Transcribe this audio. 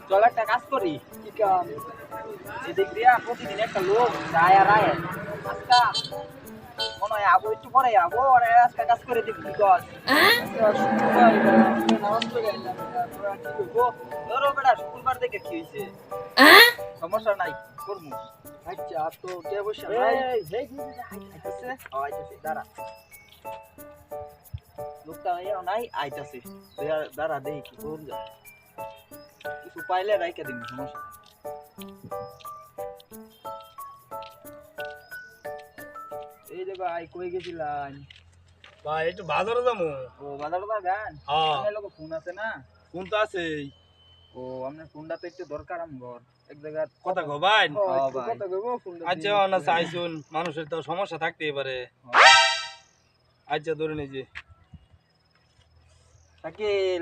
চল একটা কাজ করি। কি কাম? এদিক দিয়া প্রতিদিন একটা লোক যায় আর আয়। আজকা মনে হয় আবো একটু পরে আবো আর আজকা কাজ করে দিবি কি কর? শুক্রবার নামাজ পড়ে আইলাম, তোরা কি করবো? ধরো বেটা শুক্রবার দেখে কি হয়েছে, সমস্যা নাই করবো। আচ্ছা, তো কে বসে নাই? আইতাছে আইতাছে দাঁড়া, লোকটা নাই আইতাছে, দাঁড়া দেখি কি করুন যা, কিছু পাইলে রাইকা দিবি, সমস্যা নাই। এই যে ভাই কই গেছিলাম? ভাই একটু বাজারে যাবো। ও বাজারে যাবেন? হ্যাঁ আপনার লোক ফোন আছে না? কোন তো আছেই। ও আপনার ফোনটা তো একটু দরকার আমগর এক জায়গা কথা কো ভাই। ভাই। কথা কইবো ফোন আচ্ছা না চাইছুন, মানুষের তো সমস্যা থাকতেই পারে। আচ্ছা ধরে নিয়ে যে শাকিল